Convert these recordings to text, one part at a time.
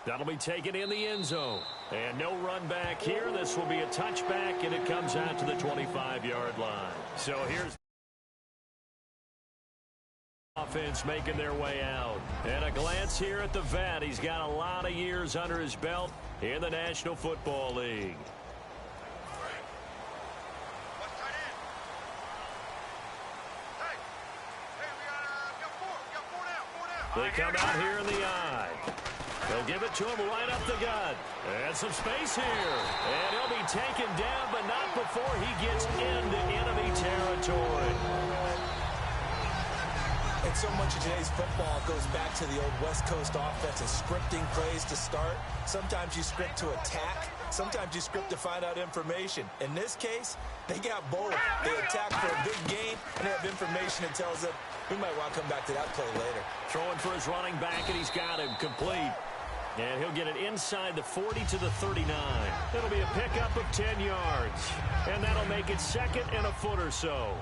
That'll be taken in the end zone. And no run back here. This will be a touchback, and it comes out to the 25-yard line. So here's offense making their way out. And a glance here at the vet. He's got a lot of years under his belt in the National Football League. They come out here in the eye. They'll give it to him right up the gut. And some space here. And he'll be taken down, but not before he gets into enemy territory. And so much of today's football goes back to the old West Coast offense and scripting plays to start. Sometimes you script to attack. Sometimes you script to find out information. In this case, they got both. They attack for a big gain, and they have information that tells them we might want to come back to that play later. Throwing for his running back, and he's got him complete. And he'll get it inside the 40 to the 39. It'll be a pickup of 10 yards. And that'll make it second and a foot or so.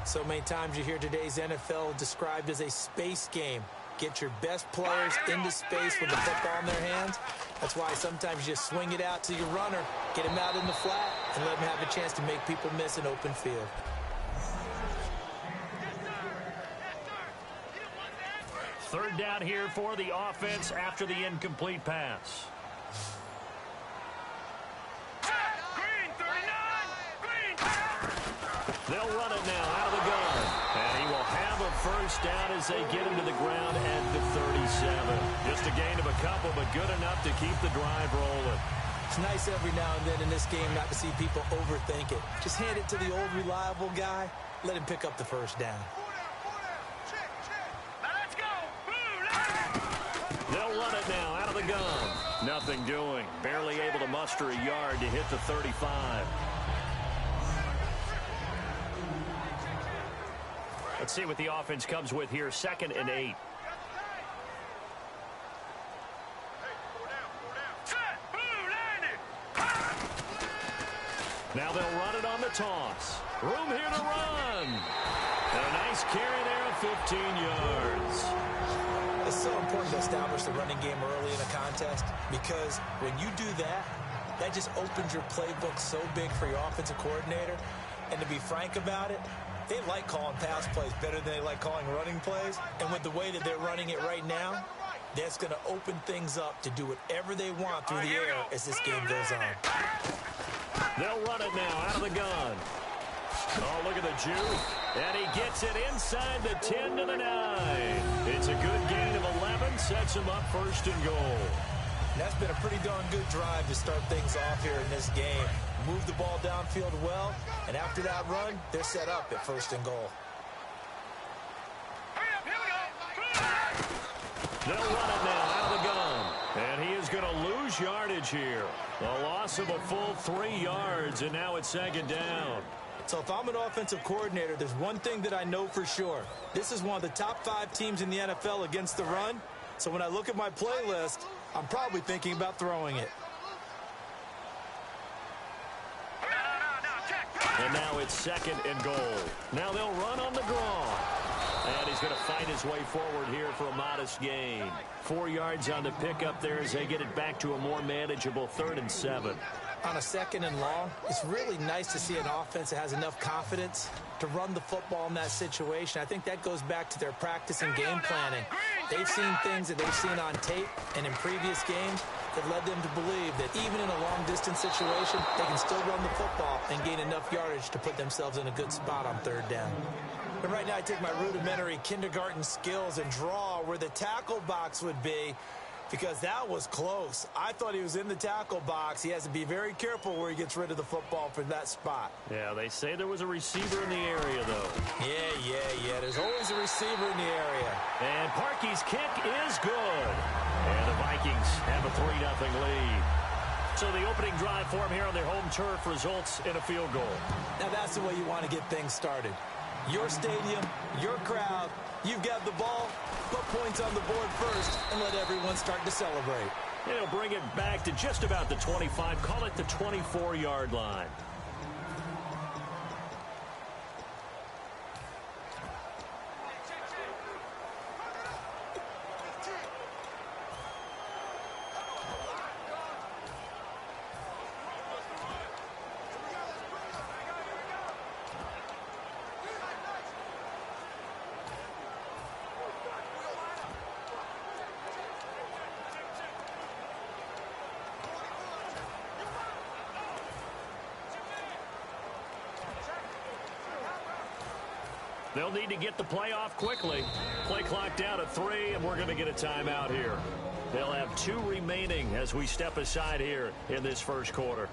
So many times you hear today's NFL described as a space game. Get your best players into space with the football in their hands. That's why sometimes you just swing it out to your runner, get him out in the flat, and let him have a chance to make people miss an open field. Third down here for the offense after the incomplete pass. They'll run it now out of the gun. And he will have a first down as they get him to the ground at the 37. Just a gain of a couple, but good enough to keep the drive rolling. It's nice every now and then in this game not to see people overthink it. Just hand it to the old reliable guy. Let him pick up the first down. They'll run it now out of the gun. Nothing doing. Barely able to muster a yard to hit the 35. Let's see what the offense comes with here. 2nd and 8. Now they'll run it on the toss. Room here to run. And a nice carry there of 15 yards. It's so important to establish the running game early in a contest because when you do that, that just opens your playbook so big for your offensive coordinator. And to be frank about it, they like calling pass plays better than they like calling running plays. And with the way that they're running it right now, that's going to open things up to do whatever they want through the air as this game goes on. They'll run it now out of the gun. Oh, look at the juke. And he gets it inside the 10 to the 9. It's a good gain of 11. Sets him up 1st and goal. That's been a pretty darn good drive to start things off here in this game. Move the ball downfield well, and after that run, they're set up at 1st and goal. They'll run it now out of the gun. And he is going to lose yardage here. A loss of a full 3 yards, and now it's 2nd down. So if I'm an offensive coordinator, there's one thing that I know for sure. This is one of the top 5 teams in the NFL against the run. So when I look at my playlist, I'm probably thinking about throwing it. And now it's 2nd and goal. Now they'll run on the draw. And he's going to fight his way forward here for a modest gain. 4 yards on the pickup there as they get it back to a more manageable 3rd and 7. On a 2nd and long, it's really nice to see an offense that has enough confidence to run the football in that situation. I think that goes back to their practice and game planning. They've seen things that they've seen on tape and in previous games that led them to believe that even in a long-distance situation, they can still run the football and gain enough yardage to put themselves in a good spot on 3rd down. But right now I take my rudimentary kindergarten skills and draw where the tackle box would be, because that was close. I thought he was in the tackle box. He has to be very careful where he gets rid of the football from that spot. Yeah, they say there was a receiver in the area, though. Yeah. There's always a receiver in the area. And Parkey's kick is good. And the Vikings have a 3-0 lead. So the opening drive for him here on their home turf results in a field goal. Now that's the way you want to get things started. Your stadium, your crowd, you've got the ball. Put points on the board first and let everyone start to celebrate. They'll bring it back to just about the 25. Call it the 24-yard line. They'll need to get the play off quickly. Play clock down to 3, and we're going to get a timeout here. They'll have 2 remaining as we step aside here in this first quarter.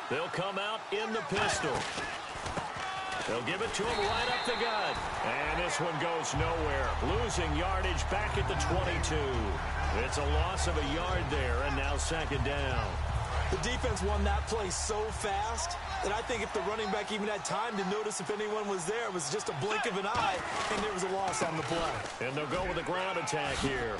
They'll come out in the pistol. They'll give it to him right up the gut. And this one goes nowhere. Losing yardage back at the 22. It's a loss of a yard there, and now second down. The defense won that play so fast that I think if the running back even had time to notice if anyone was there, it was just a blink of an eye, and there was a loss on the play. And they'll go with a ground attack here.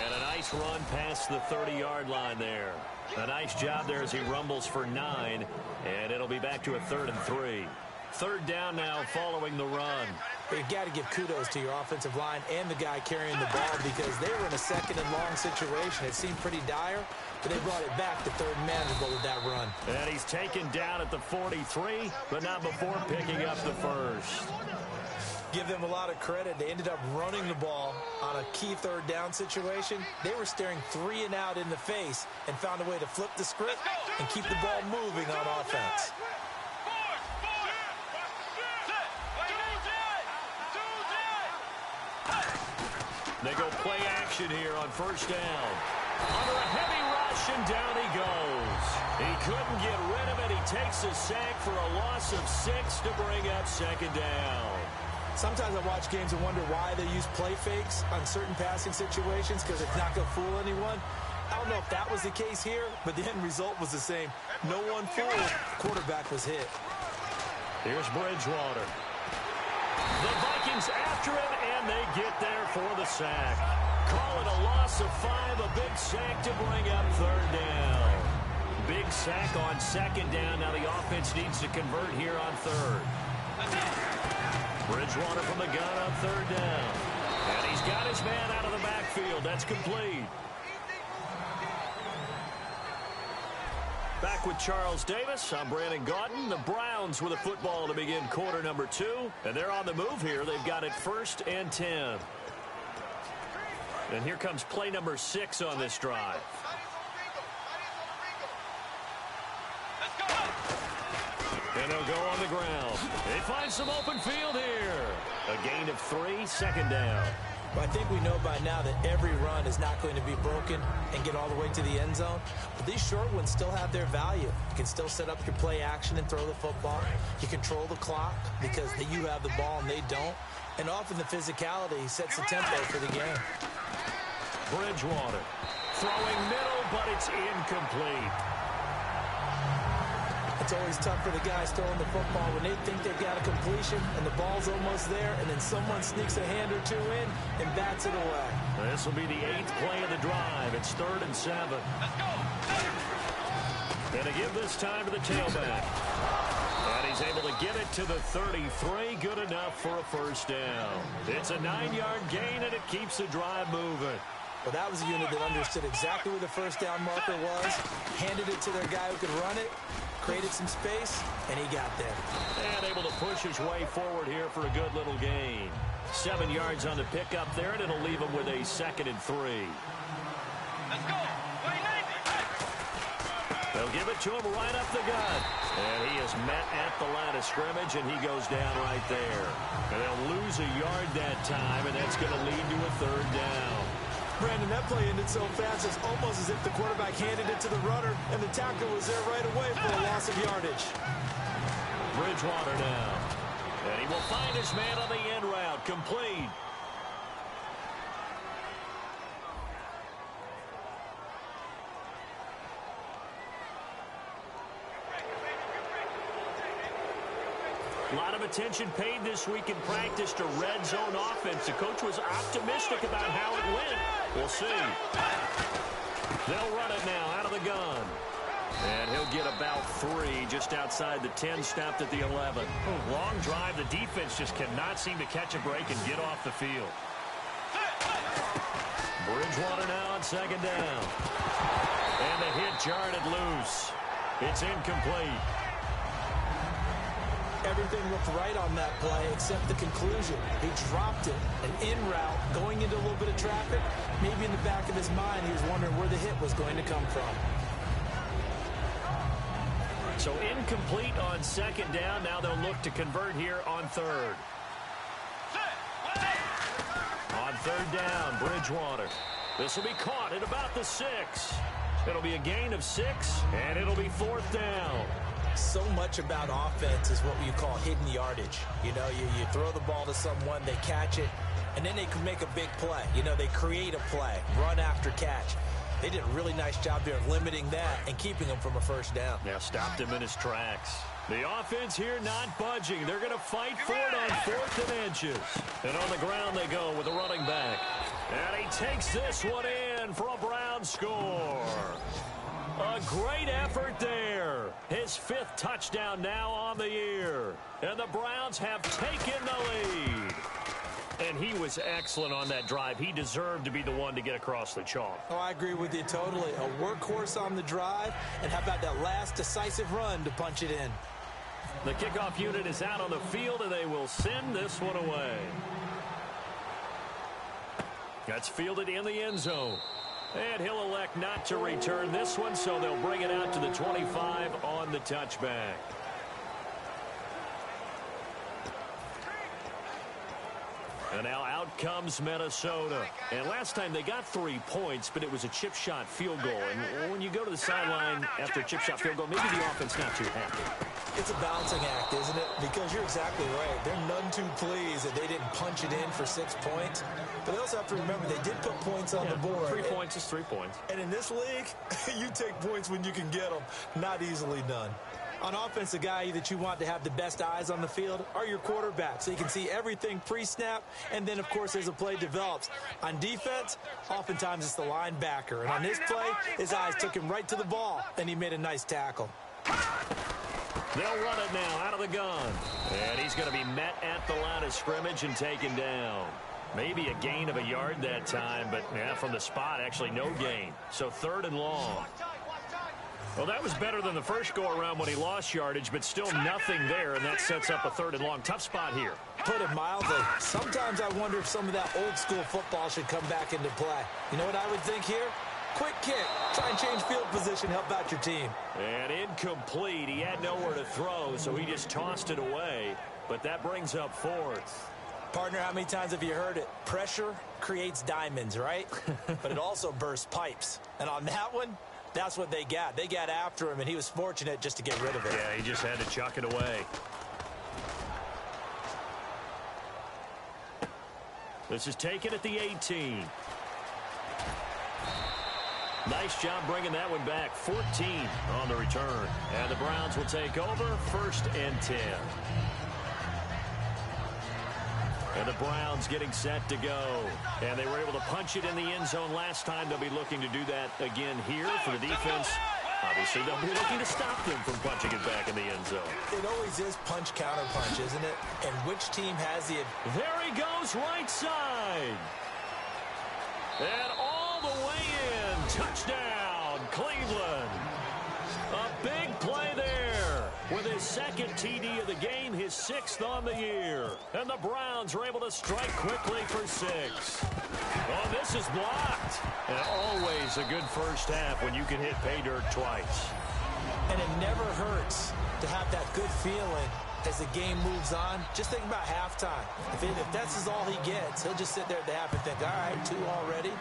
And a nice run past the 30-yard line there. A nice job there as he rumbles for 9, and it'll be back to a 3rd and 3. Third down now following the run. You've got to give kudos to your offensive line and the guy carrying the ball because they were in a 2nd and long situation. It seemed pretty dire, but they brought it back to 3rd and manageable with that run. And he's taken down at the 43, but not before picking up the first. Give them a lot of credit. They ended up running the ball on a key 3rd down situation. They were staring 3 and out in the face and found a way to flip the script and keep the ball moving on offense. They go play action here on first down. Under a heavy rush, and down he goes. He couldn't get rid of it. He takes a sack for a loss of 6 to bring up second down. Sometimes I watch games and wonder why they use play fakes on certain passing situations because it's not going to fool anyone. I don't know if that was the case here, but the end result was the same. No one fooled. The quarterback was hit. Here's Bridgewater. The Vikings after him, and they get there for the sack. Call it a loss of 5, a big sack to bring up 3rd down. Big sack on 2nd down. Now the offense needs to convert here on 3rd. Bridgewater from the gun on 3rd down. And he's got his man out of the backfield. That's complete. Back with Charles Davis. I'm Brandon Gaudin. The Browns with a football to begin quarter number 2. And they're on the move here. They've got it 1st and 10. And here comes play number 6 on this drive. And they'll go on the ground. They find some open field here. A gain of 3, second down. Well, I think we know by now that every run is not going to be broken and get all the way to the end zone. But these short ones still have their value. You can still set up your play action and throw the football. You control the clock because you have the ball and they don't. And often the physicality sets the tempo for the game. Bridgewater throwing middle, but it's incomplete. It's always tough for the guys throwing the football when they think they've got a completion and the ball's almost there, and then someone sneaks a hand or 2 in and bats it away. This will be the 8th play of the drive. It's 3rd and 7. Let's go. And to give this time to the tailback. And he's able to get it to the 33. Good enough for a first down. It's a 9-yard gain, and it keeps the drive moving. Well, that was a unit that understood exactly where the first down marker was, handed it to their guy who could run it, created some space, and he got there. And able to push his way forward here for a good little gain. 7 yards on the pickup there, and it'll leave him with a 2nd and 3. Let's go. They'll give it to him right up the gut. And he is met at the line of scrimmage, and he goes down right there. And they'll lose a yard that time, and that's going to lead to a 3rd down. Brandon, that play ended so fast, it's almost as if the quarterback handed it to the runner, and the tackler was there right away for a loss of yardage. Bridgewater now. And he will find his man on the end route. Complete. A lot of attention paid this week in practice to red zone offense. The coach was optimistic about how it went. We'll see. They'll run it now out of the gun. And he'll get about 3 just outside the 10, stopped at the 11. Long drive. The defense just cannot seem to catch a break and get off the field. Bridgewater now on second down. And the hit jarred it loose. It's incomplete. Everything looked right on that play except the conclusion. He dropped it. An in route going into a little bit of traffic. Maybe in the back of his mind he was wondering where the hit was going to come from. So incomplete on second down. Now they'll look to convert here on third. On third down, Bridgewater. This will be caught at about the 6. It'll be a gain of 6, and it'll be 4th down. So much about offense is what you call hidden yardage. You know, you throw the ball to someone, they catch it, and then they can make a big play. You know, they create a play, run after catch. They did a really nice job there of limiting that and keeping him from a first down. Now stopped him in his tracks. The offense here not budging. They're going to fight for it on 4th and inches. And on the ground they go with a running back. And he takes this one in for a Brown score. A great effort there. His 5th touchdown now on the year. And the Browns have taken the lead. And he was excellent on that drive. He deserved to be the one to get across the chalk. Oh, I agree with you totally. A workhorse on the drive. And how about that last decisive run to punch it in? The kickoff unit is out on the field, and they will send this one away. That's fielded in the end zone. And he'll elect not to return this one, so they'll bring it out to the 25 on the touchback. And now out comes Minnesota. And last time they got 3 points, but it was a chip shot field goal. And when you go to the sideline after a chip shot field goal, maybe the offense not too happy. It's a balancing act, isn't it? Because you're exactly right. They're none too pleased that they didn't punch it in for 6 points. But they also have to remember they did put points on the board. 3 points is 3 points. And in this league, you take points when you can get them. Not easily done. On offense, the guy that you want to have the best eyes on the field are your quarterbacks, so you can see everything pre-snap, and then, of course, as the play develops. On defense, oftentimes it's the linebacker. And on this play, his eyes took him right to the ball, and he made a nice tackle. They'll run it now out of the gun. And he's going to be met at the line of scrimmage and taken down. Maybe a gain of a yard that time, but yeah, from the spot, actually no gain. So 3rd and long. Well, that was better than the first go-around when he lost yardage, but still nothing there, and that sets up a 3rd and long. Tough spot here. Put it mildly. Sometimes I wonder if some of that old-school football should come back into play. You know what I would think here? Quick kick. Try and change field position, help out your team. And incomplete. He had nowhere to throw, so he just tossed it away. But that brings up 4th. Partner, how many times have you heard it? Pressure creates diamonds, right? But it also bursts pipes. And on that one, that's what they got. They got after him, and he was fortunate just to get rid of it. Yeah, he just had to chuck it away. This is taken at the 18. Nice job bringing that one back. 14 on the return. And the Browns will take over 1st and 10. And the Browns getting set to go. And they were able to punch it in the end zone last time. They'll be looking to do that again here for the defense. Obviously, they'll be looking to stop them from punching it back in the end zone. It always is punch-counter-punch, isn't it? And which team has the... There he goes, right side. And all the way in. Touchdown, Cleveland. A big play there with his 2nd TD of the game, his 6th on the year. And the Browns are able to strike quickly for 6. Oh, this is blocked. And always a good first half when you can hit pay dirt twice. And it never hurts to have that good feeling as the game moves on. Just think about halftime. If that's all he gets, he'll just sit there at the half and think, all right, 2 already.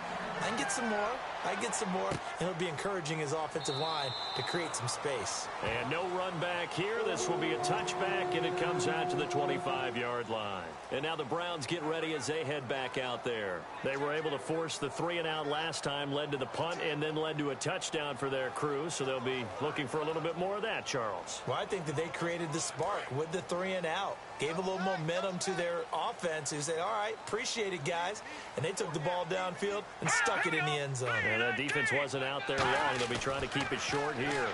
I can get some more. I get some more. And he'll be encouraging his offensive line to create some space. And no run back here. This will be a touchback, and it comes out to the 25-yard line. And now the Browns get ready as they head back out there. They were able to force the 3-and-out last time, led to the punt, and then led to a touchdown for their crew. So they'll be looking for a little bit more of that, Charles. Well, I think that they created the spark with led the 3 and out, gave a little momentum to their offense, who said, all right, appreciate it, guys. And they took the ball downfield and stuck it in the end zone. And that defense wasn't out there long. They'll be trying to keep it short here.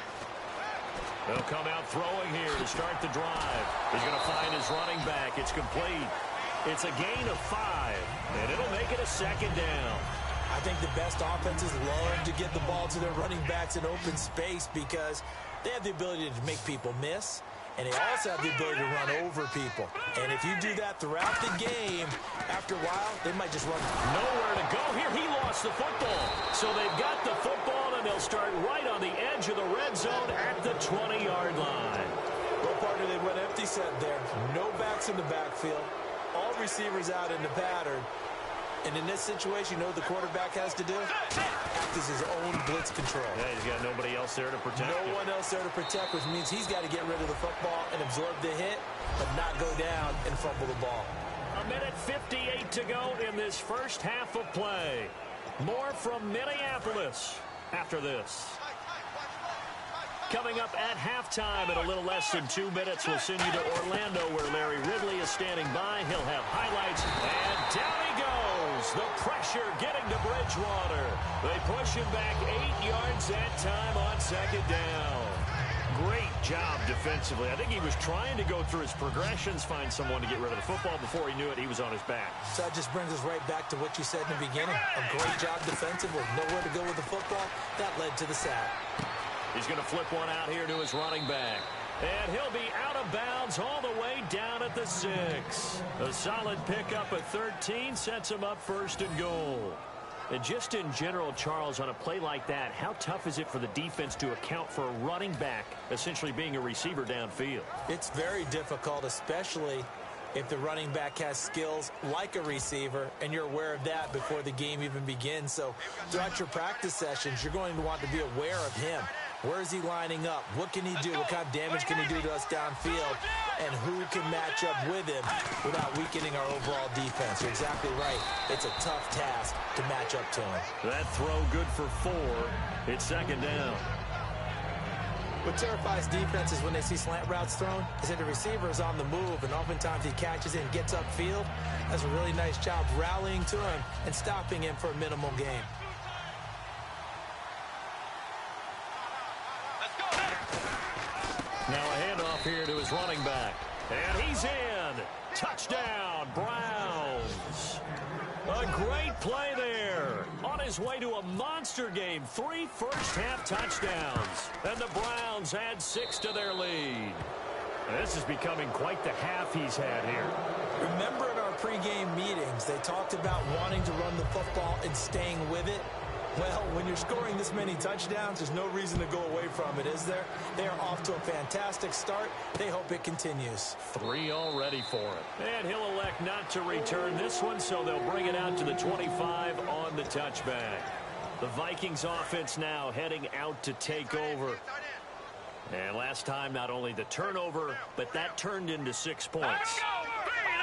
They'll come out throwing here to start the drive. He's going to find his running back. It's complete. It's a gain of 5, and it'll make it a second down. I think the best offenses love to get the ball to their running backs in open space because they have the ability to make people miss, and they also have the ability to run over people. And if you do that throughout the game, after a while, they might just run. Nowhere to go here. He lost the football. So they've got the football, and they'll start right on the edge of the red zone at the 20-yard line. Well, partner, they went empty set there. No backs in the backfield. All receivers out in the pattern. And in this situation, you know what the quarterback has to do? Act as his own blitz control. Yeah, he's got nobody else there to protect him. No one else there to protect, which means he's got to get rid of the football and absorb the hit, but not go down and fumble the ball. A minute 58 to go in this first half of play. More from Minneapolis after this. Coming up at halftime in a little less than 2 minutes, we'll send you to Orlando where Larry Ridley is standing by. He'll have highlights, and down he goes. The pressure getting to Bridgewater. They push him back 8 yards that time on second down. Great job defensively. I think he was trying to go through his progressions, find someone to get rid of the football. Before he knew it, he was on his back. So that just brings us right back to what you said in the beginning. A great job defensively. Nowhere to go with the football. That led to the sack. He's going to flip one out here to his running back. And he'll be out of bounds all the way down at the 6. A solid pickup at 13 sets him up first and goal. And just in general, Charles, on a play like that, how tough is it for the defense to account for a running back essentially being a receiver downfield? It's very difficult, especially if the running back has skills like a receiver, and you're aware of that before the game even begins. So throughout your practice sessions, you're going to want to be aware of him. Where is he lining up? What can he do? What kind of damage can he do to us downfield? And who can match up with him without weakening our overall defense? You're exactly right. It's a tough task to match up to him. That throw good for 4. It's second down. What terrifies defenses when they see slant routes thrown is that the receiver is on the move, and oftentimes he catches it and gets upfield. Does a really nice job rallying to him and stopping him for a minimal gain. Now a handoff here to his running back. And he's in. Touchdown, Browns. A great play there. On his way to a monster game. 3 first-half touchdowns. And the Browns add 6 to their lead. This is becoming quite the half he's had here. Remember in our pregame meetings, they talked about wanting to run the football and staying with it? Well, when you're scoring this many touchdowns, there's no reason to go away from it, is there? They are off to a fantastic start. They hope it continues. 3 already for him. And he'll elect not to return this one, so they'll bring it out to the 25 on the touchback. The Vikings offense now heading out to take over. And last time, not only the turnover, but that turned into 6 points.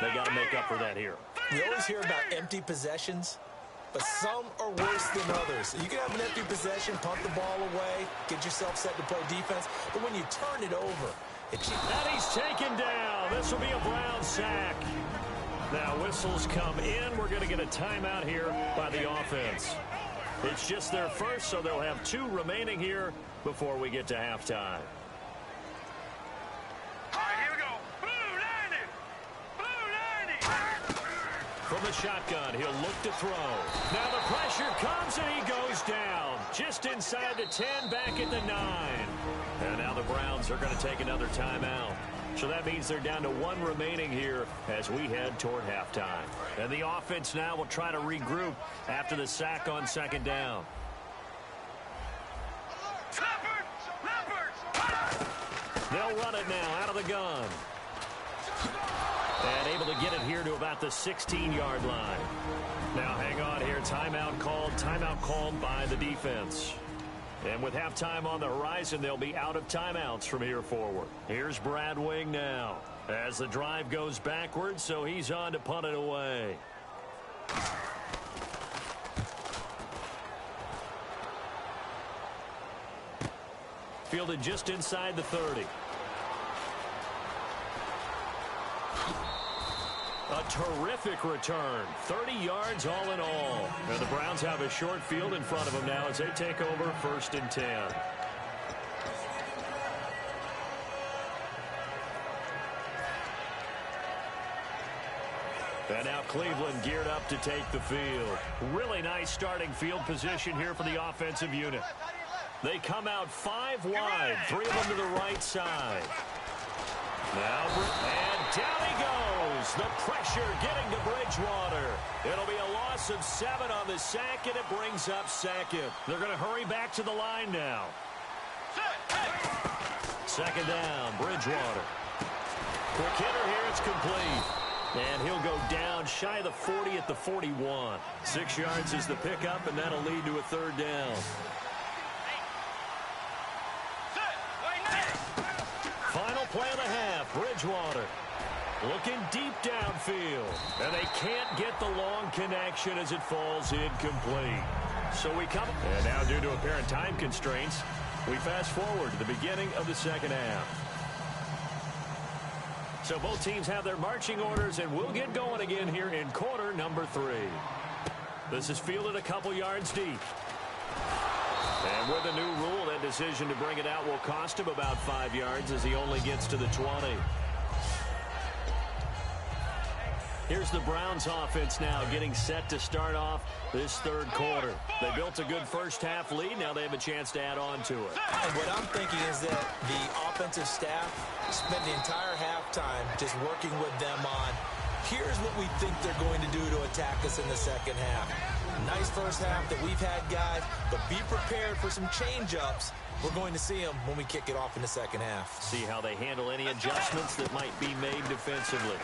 They got to make up for that here. You always hear about empty possessions, but some are worse than others. You can have an empty possession, punt the ball away, get yourself set to play defense, but when you turn it over, and he's taken down. This will be a Brown sack. Now whistles come in. We're going to get a timeout here by the offense. It's just their first, so they'll have 2 remaining here before we get to halftime. All right, here we go. Blue 90. Blue 90. From the shotgun, he'll look to throw. Now the pressure comes, and he goes down. Just inside the 10, back at the 9. And now the Browns are going to take another timeout. So that means they're down to 1 remaining here as we head toward halftime. And the offense now will try to regroup after the sack on second down. They'll run it now out of the gun. And able to get it here to about the 16-yard line. Now hang on here. Timeout called by the defense. And with halftime on the horizon, they'll be out of timeouts from here forward. Here's Brad Wing now as the drive goes backwards, so he's on to punt it away. Fielded just inside the 30. A terrific return. 30 yards all in all. And the Browns have a short field in front of them now as they take over 1st and 10. And now Cleveland geared up to take the field. Really nice starting field position here for the offensive unit. They come out 5 wide, 3 of them to the right side. Now, and down he goes. The pressure getting to Bridgewater. It'll be a loss of 7 on the sack, and it brings up 2nd. They're going to hurry back to the line now. 2nd down, Bridgewater. Quick hitter here, it's complete. And he'll go down shy of the 40 at the 41. 6 yards is the pickup, and that'll lead to a 3rd down. Final play of the half, Bridgewater. Looking deep downfield. And they can't get the long connection as it falls incomplete. So we come. And now due to apparent time constraints, we fast forward to the beginning of the 2nd half. So both teams have their marching orders, and we'll get going again here in quarter number 3. This is fielded a couple yards deep. And with a new rule, that decision to bring it out will cost him about 5 yards as he only gets to the 20. Here's the Browns offense now getting set to start off this 3rd quarter. They built a good first half lead. Now they have a chance to add on to it. And what I'm thinking is that the offensive staff spent the entire halftime just working with them on, here's what we think they're going to do to attack us in the 2nd half. Nice first half that we've had, guys, but be prepared for some change-ups. We're going to see them when we kick it off in the 2nd half. See how they handle any adjustments that might be made defensively.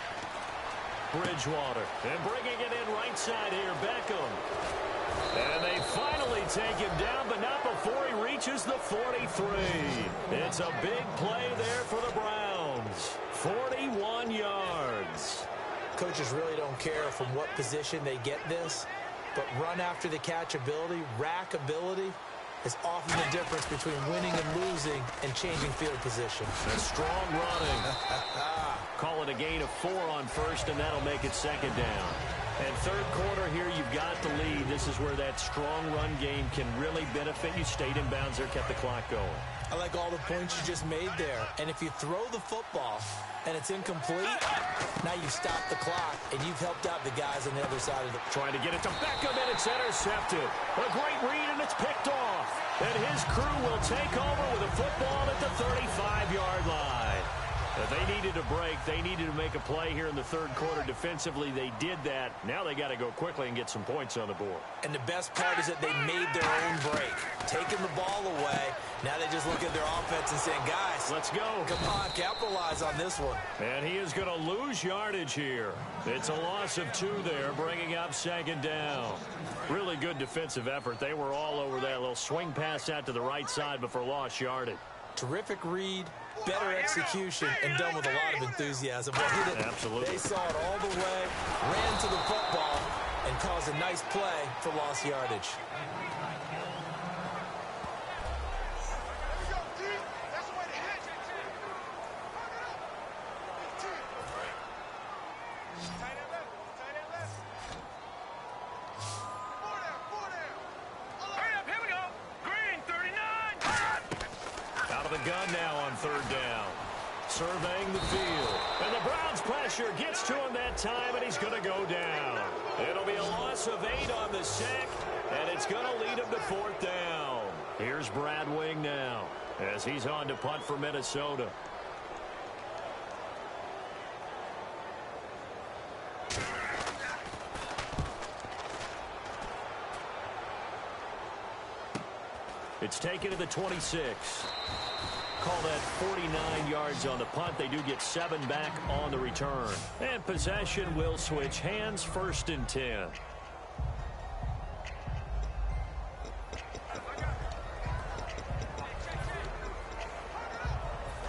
Bridgewater, and bringing it in right side here, Beckham. And they finally take him down, but not before he reaches the 43. It's a big play there for the Browns. 41 yards. Coaches really don't care from what position they get this, but run after the catch ability, rack ability, is often the difference between winning and losing and changing field position. A strong running. Call it a gain of 4 on 1st, and that'll make it 2nd down. And 3rd quarter here, you've got the lead. This is where that strong run game can really benefit you. Stayed in bounds there, kept the clock going. I like all the points you just made there. And if you throw the football and it's incomplete, now you've stopped the clock and you've helped out the guys on the other side of the... Trying to get it to Beckham, and it's intercepted. A great read, and it's picked off. And his crew will take over with a football at the 35-yard line. If they needed a break, they needed to make a play here in the 3rd quarter defensively. They did that. Now they got to go quickly and get some points on the board. And the best part is that they made their own break. Taking the ball away, now they just look at their offense and saying, guys, let's go. Come on, capitalize on this one. And he is going to lose yardage here. It's a loss of 2 there, bringing up 2nd down. Really good defensive effort. They were all over that little swing pass out to the right side before lost yardage. Terrific read, better execution, and done with a lot of enthusiasm. Absolutely. They saw it all the way, ran to the football, and caused a nice play for lost yardage. Gun now on 3rd down. Surveying the field. And the Browns pressure gets to him that time, and he's going to go down. It'll be a loss of 8 on the sack, and it's going to lead him to 4th down. Here's Brad Wing now as he's on to punt for Minnesota. It's taken to the 26. Call that 49 yards on the punt. They do get 7 back on the return. And possession will switch hands, 1st and 10.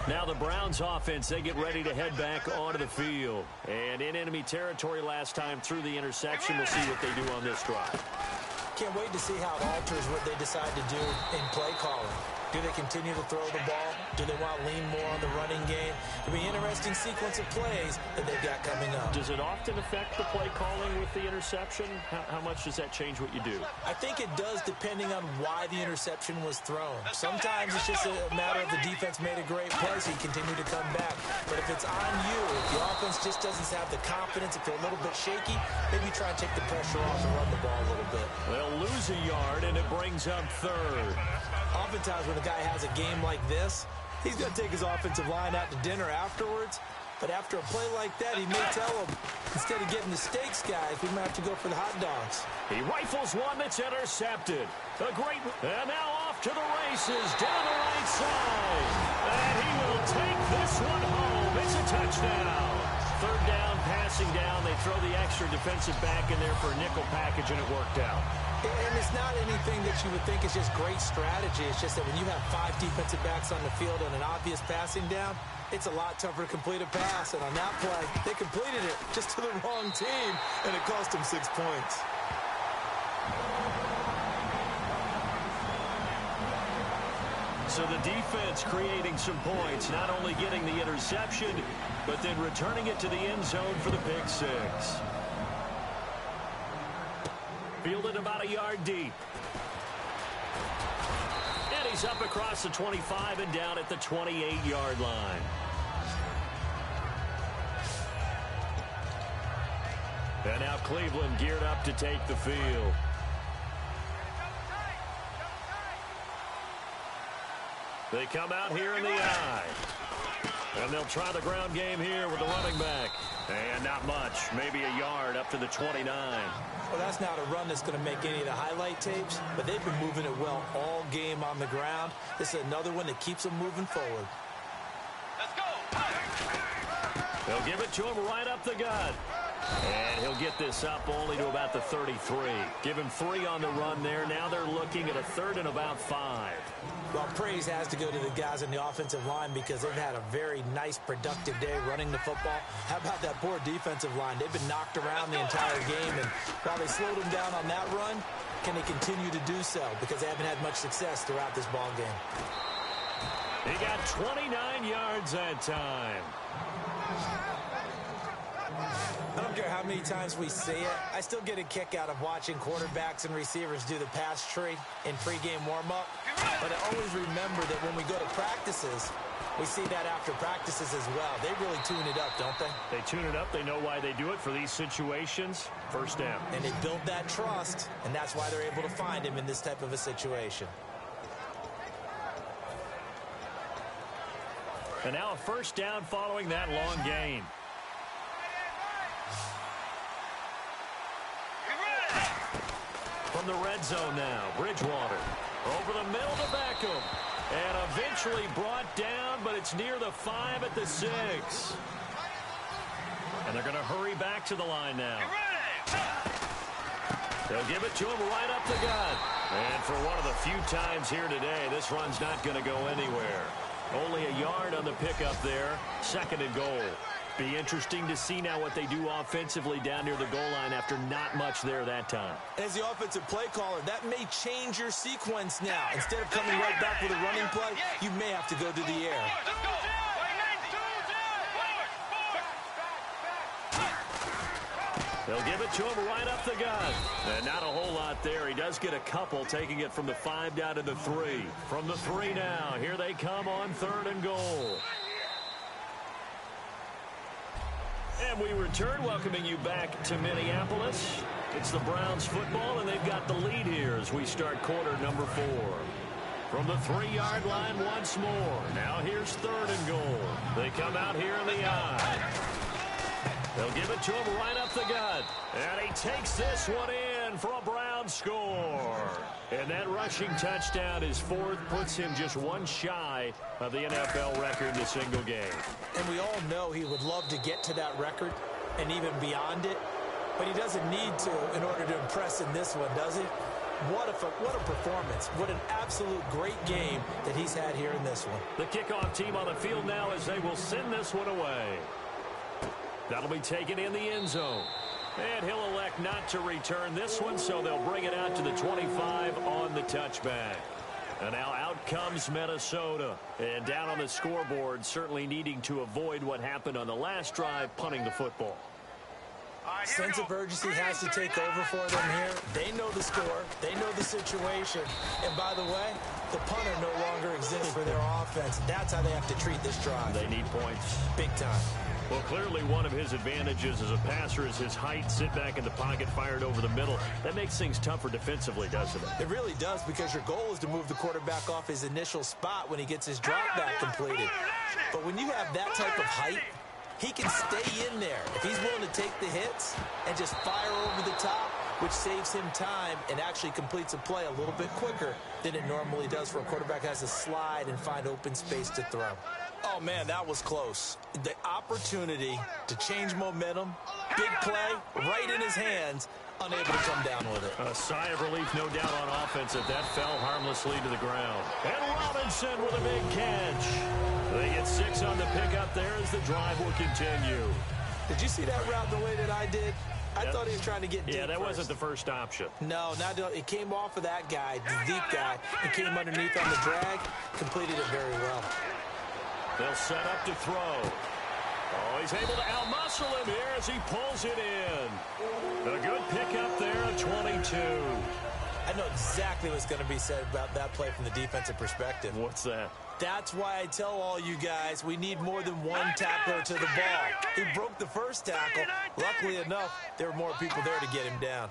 Now the Browns offense, they get ready to head back onto the field. And in enemy territory last time through the interception. We'll see what they do on this drive. Can't wait to see how it alters what they decide to do in play calling. Do they continue to throw the ball, Do they want to lean more on the running game? It'll be an interesting sequence of plays that they've got coming up. Does it often affect the play calling with the interception? How much does that change what you do? I think it does depending on why the interception was thrown. Sometimes it's just a matter of the defense made a great play, so you continue to come back. But if it's on you, if the offense just doesn't have the confidence, if they're a little bit shaky, maybe try and take the pressure off and run the ball a little bit. They'll lose a yard, and it brings up third. Oftentimes when a guy has a game like this, he's going to take his offensive line out to dinner afterwards. But after a play like that, he may tell them, instead of getting the steaks, guys, we might have to go for the hot dogs. He rifles one that's intercepted. And now off to the races down the right side. And he will take this one home. It's a touchdown. Third down, passing down. They throw the extra defensive back in there for a nickel package, and it worked out. And it's not anything that you would think is just great strategy. It's just that when you have 5 defensive backs on the field on an obvious passing down, it's a lot tougher to complete a pass. And on that play, they completed it just to the wrong team, and it cost them 6 points. So the defense creating some points, not only getting the interception, but then returning it to the end zone for the pick six. Fielded about a yard deep. And he's up across the 25 and down at the 28-yard line. And now Cleveland geared up to take the field. They come out here in the eye. And they'll try the ground game here with the running back. And not much. Maybe a yard up to the 29. Well, that's not a run that's going to make any of the highlight tapes, but they've been moving it well all game on the ground. This is another one that keeps them moving forward. Let's go. They'll give it to him right up the gut. And he'll get this up only to about the 33. Give him 3 on the run there. Now they're looking at a third and about 5. Well, praise has to go to the guys on the offensive line because they've had a very nice, productive day running the football. How about that poor defensive line? They've been knocked around the entire game, and while they slowed them down on that run, can they continue to do so? Because they haven't had much success throughout this ball game. He got 29 yards that time. I don't care how many times we see it. I still get a kick out of watching quarterbacks and receivers do the pass tree in pregame warm-up. But I always remember that when we go to practices, we see that after practices as well. They really tune it up, don't they? They tune it up. They know why they do it for these situations. First down. And they build that trust, and that's why they're able to find him in this type of a situation. And now a first down following that long gain. From the red zone now, Bridgewater. Over the middle to Beckham. And eventually brought down, but it's near the 5 at the 6. And they're going to hurry back to the line now. They'll give it to him right up the gut. And for one of the few times here today, this run's not going to go anywhere. Only a yard on the pickup there. Second and goal. Be interesting to see now what they do offensively down near the goal line after not much there that time. As the offensive play caller, that may change your sequence now. Instead of coming right back with a running play, you may have to go to the air. They'll give it to him right up the gut. And not a whole lot there. He does get a couple, taking it from the 5 down to the 3. From the 3 now, here they come on third and goal. And we return, welcoming you back to Minneapolis. It's the Browns football, and they've got the lead here as we start quarter number 4. From the 3-yard line once more. Now here's third and goal. They come out here in the eye. They'll give it to him right up the gut. And he takes this one in for a Browns score. And that rushing touchdown, his 4th, puts him just one shy of the NFL record in a single game. And we all know he would love to get to that record and even beyond it. But he doesn't need to in order to impress in this one, does he? What a performance. What an absolute great game that he's had here in this one. The kickoff team on the field now as they will send this one away. That'll be taken in the end zone. And he'll elect not to return this one, so they'll bring it out to the 25 on the touchback. And now out comes Minnesota. And down on the scoreboard, certainly needing to avoid what happened on the last drive, punting the football. Sense of urgency has to take over for them here. They know the score. They know the situation. And by the way, the punter no longer exists for their offense. That's how they have to treat this drive. They need points. Big time. Well, clearly one of his advantages as a passer is his height. Sit back in the pocket, fired over the middle. That makes things tougher defensively, doesn't it? It really does, because your goal is to move the quarterback off his initial spot when he gets his drop back completed. But when you have that type of height, he can stay in there if he's willing to take the hits and just fire over the top, which saves him time and actually completes a play a little bit quicker than it normally does for a quarterback who has to slide and find open space to throw. Oh, man, that was close. The opportunity to change momentum, big play, right in his hands, unable to come down with it. A sigh of relief, no doubt, on offense if that fell harmlessly to the ground. And Robinson with a big catch. They get 6 on the pickup there as the drive will continue. Did you see that route the way that I did? I thought he was trying to get deep. Yeah, that first. wasn't the first option. No, it came off of that guy, the deep guy, and came underneath on the drag, completed it very well. They'll set up to throw. Oh, he's able to outmuscle him here as he pulls it in. A good pickup there at 22. I know exactly what's going to be said about that play from the defensive perspective. What's that? That's why I tell all you guys we need more than one tackler to the ball. He broke the first tackle. Luckily enough, there were more people there to get him down.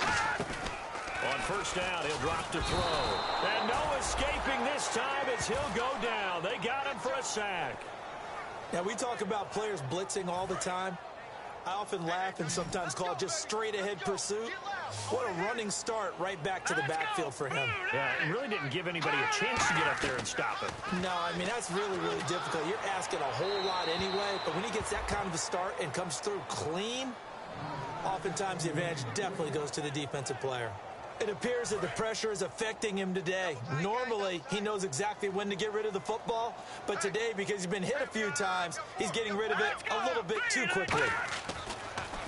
On first down, he'll drop to throw. And no escaping this time as he'll go down. They got him for a sack. Now, we talk about players blitzing all the time. I often laugh and sometimes call it just straight-ahead pursuit. What a running start right back to the backfield for him. Yeah, it really didn't give anybody a chance to get up there and stop him. No, I mean, that's really, really difficult. You're asking a whole lot anyway, but when he gets that kind of a start and comes through clean, oftentimes the advantage definitely goes to the defensive player. It appears that the pressure is affecting him today. Normally, he knows exactly when to get rid of the football, but today, because he's been hit a few times, he's getting rid of it a little bit too quickly.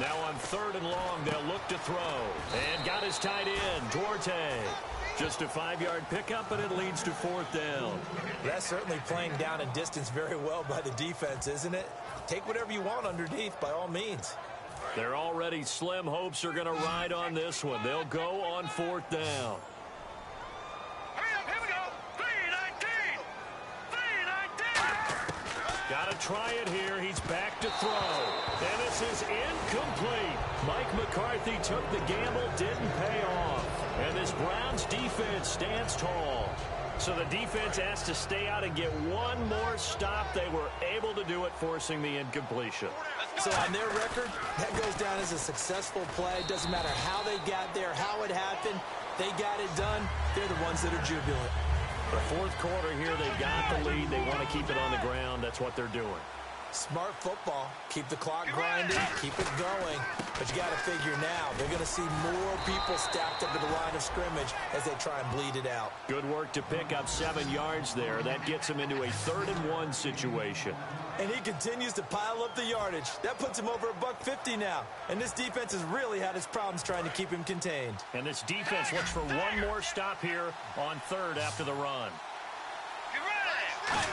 Now on 3rd and long, they'll look to throw. And got his tight end, Duarte. Just a 5-yard pickup, but it leads to 4th down. That's certainly playing down and distance very well by the defense, isn't it? Take whatever you want underneath, by all means. Their already slim hopes are going to ride on this one. They'll go on 4th down. Here we go. 3-19. 3-19. Got to try it here. He's back to throw. And this is incomplete. Mike McCarthy took the gamble, didn't pay off. And this Browns defense stands tall. So the defense has to stay out and get one more stop. They were able to do it, forcing the incompletion. So on their record, that goes down as a successful play. Doesn't matter how they got there, how it happened. They got it done. They're the ones that are jubilant. The 4th quarter here, they've got the lead. They want to keep it on the ground. That's what they're doing. Smart football. Keep the clock grinding. Keep it going. But you got to figure now, they're going to see more people stacked up at the line of scrimmage as they try and bleed it out. Good work to pick up 7 yards there. That gets him into a 3rd and 1 situation. And he continues to pile up the yardage. That puts him over $150 now. And this defense has really had its problems trying to keep him contained. And this defense looks for one more stop here on 3rd after the run. You ready?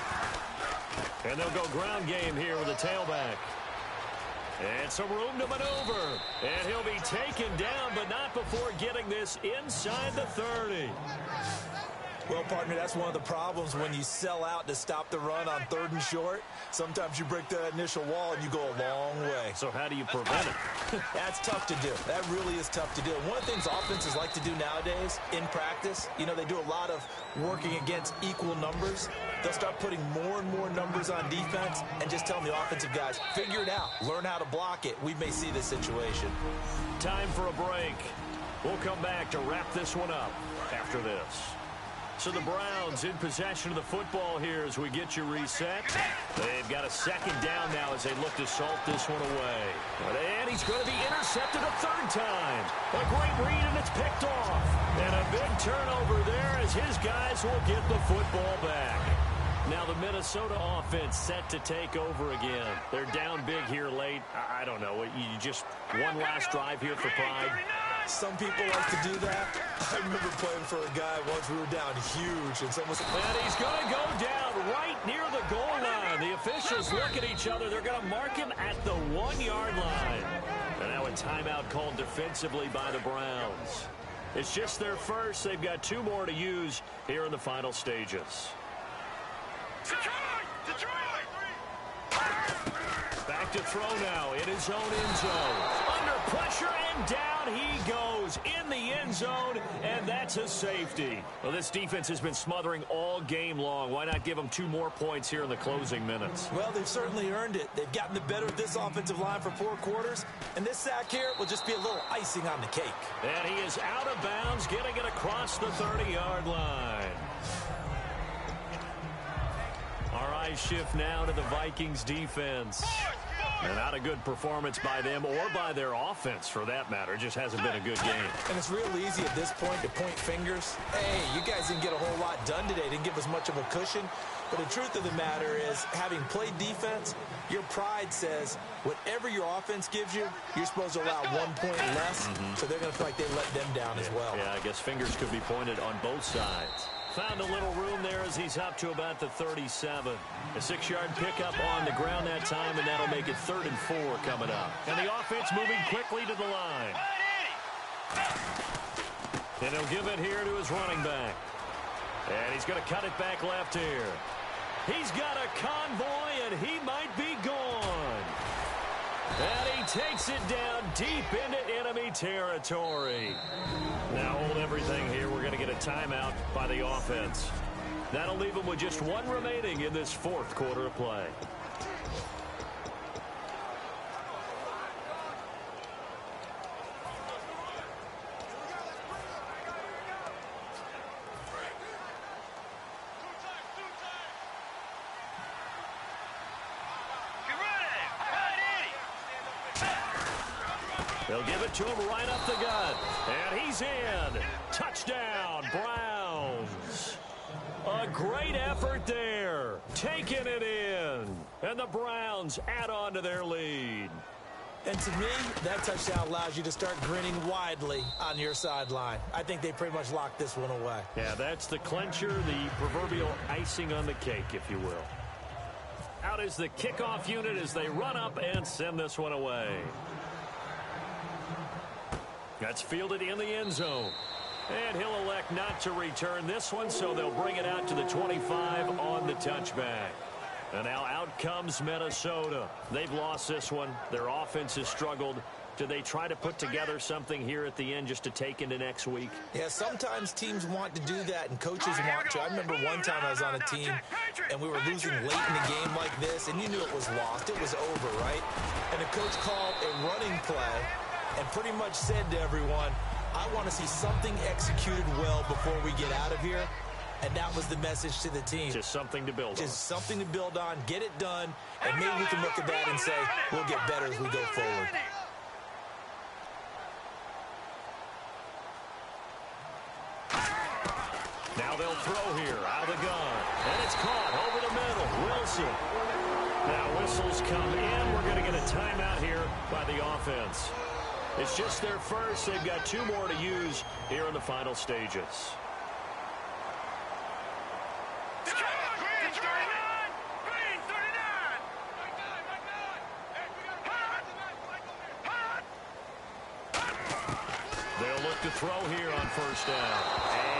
And they'll go ground game here with a tailback. And some room to maneuver. And he'll be taken down, but not before getting this inside the 30. Well, partner, that's one of the problems when you sell out to stop the run on 3rd and short. Sometimes you break that initial wall and you go a long way. So how do you prevent it? That's tough to do. That really is tough to do. One of the things offenses like to do nowadays in practice, you know, they do a lot of working against equal numbers. They'll start putting more and more numbers on defense and just telling the offensive guys, figure it out. Learn how to block it. We may see this situation. Time for a break. We'll come back to wrap this one up after this. So the Browns in possession of the football here as we get you reset. They've got a 2nd down now as they look to salt this one away. And he's going to be intercepted a 3rd time. A great read, and it's picked off. And a big turnover there as his guys will get the football back. Now the Minnesota offense set to take over again. They're down big here late. I don't know. You just one last drive here for pride. Some people like to do that. I remember playing for a guy once we were down huge, and someone said, and he's going to go down right near the goal line. The officials look at each other. They're going to mark him at the 1-yard line. And now a timeout called defensively by the Browns. It's just their first. They've got 2 more to use here in the final stages. Detroit! Back to throw now in his own end zone. Under pressure and down he goes in the end zone, and that's a safety. Well, this defense has been smothering all game long. Why not give them 2 more points here in the closing minutes? Well, they've certainly earned it. They've gotten the better of this offensive line for 4 quarters, and this sack here will just be a little icing on the cake. And he is out of bounds, getting it across the 30-yard line. Our eyes shift now to the Vikings defense. And not a good performance by them or by their offense, for that matter. It just hasn't been a good game. And it's real easy at this point to point fingers. Hey, you guys didn't get a whole lot done today. Didn't give us much of a cushion. But the truth of the matter is, having played defense, your pride says whatever your offense gives you, you're supposed to allow 1 point less. So they're going to feel like they let them down as well. Yeah, I guess fingers could be pointed on both sides. Found a little room there as he's up to about the 37. A 6-yard pickup on the ground that time, and that'll make it 3rd and 4 coming up. And the offense moving quickly to the line. And he'll give it here to his running back. And he's going to cut it back left here. He's got a convoy, and he might be gone. And he takes it down deep into enemy territory. Now hold everything here. We're going to get a timeout by the offense. That'll leave them with just 1 remaining in this 4th quarter of play. They'll give it to him right up the gut. And he's in. Touchdown, Browns. A great effort there. Taking it in. And the Browns add on to their lead. And to me, that touchdown allows you to start grinning widely on your sideline. I think they pretty much locked this one away. Yeah, that's the clincher, the proverbial icing on the cake, if you will. Out is the kickoff unit as they run up and send this one away. That's fielded in the end zone. And he'll elect not to return this one, so they'll bring it out to the 25 on the touchback. And now out comes Minnesota. They've lost this one. Their offense has struggled. Do they try to put together something here at the end just to take into next week? Yeah, sometimes teams want to do that, and coaches want to. I remember one time I was on a team, and we were losing late in the game like this, and you knew it was lost. It was over, right? And the coach called a running play and pretty much said to everyone, I want to see something executed well before we get out of here. And that was the message to the team. Just something to build on. Just something to build on, get it done, and maybe we can look at that and say, we'll get better as we go forward. Now they'll throw here, out of the gun. And it's caught over the middle. Wilson. Now whistles come in. We're going to get a timeout here by the offense. It's just their first. They've got 2 more to use here in the final stages. They'll look to throw here on first down.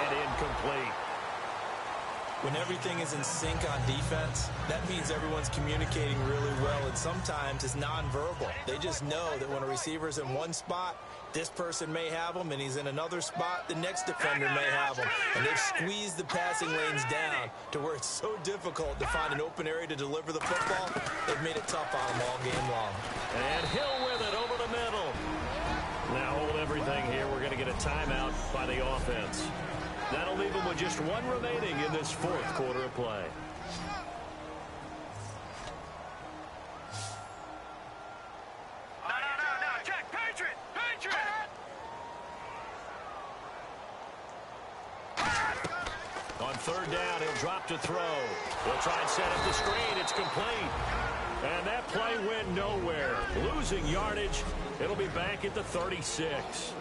And incomplete. When everything is in sync on defense, that means everyone's communicating really well, and sometimes it's nonverbal. They just know that when a receiver's in one spot, this person may have him, and he's in another spot, the next defender may have him. And they've squeezed the passing lanes down to where it's so difficult to find an open area to deliver the football. They've made it tough on them all game long. And Hill with it over the middle. Now hold everything here. We're going to get a timeout by the offense. That'll leave them with just 1 remaining in this 4th quarter of play. No, check, Patriot! On third down, he'll drop to throw. He'll try and set up the screen. It's complete. And that play went nowhere. Losing yardage. It'll be back at the 36.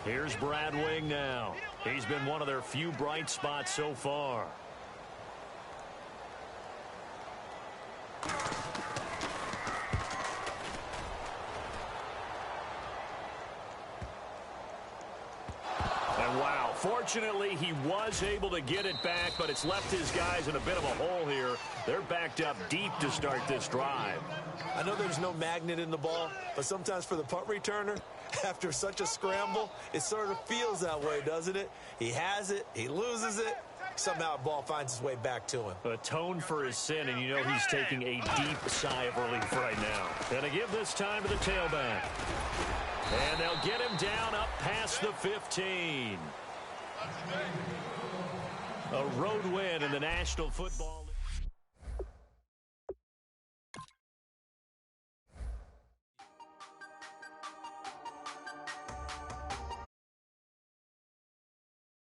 Here's Brad Wing now. He's been one of their few bright spots so far. And wow, fortunately he was able to get it back, but it's left his guys in a bit of a hole here. They're backed up deep to start this drive. I know there's no magnet in the ball, but sometimes for the punt returner, after such a scramble, it sort of feels that way, doesn't it? He has it, he loses it, somehow the ball finds its way back to him. Atone for his sin, and you know he's taking a deep sigh of relief right now. Gonna give this time to the tailback. And they'll get him down up past the 15. A road win in the National Football League.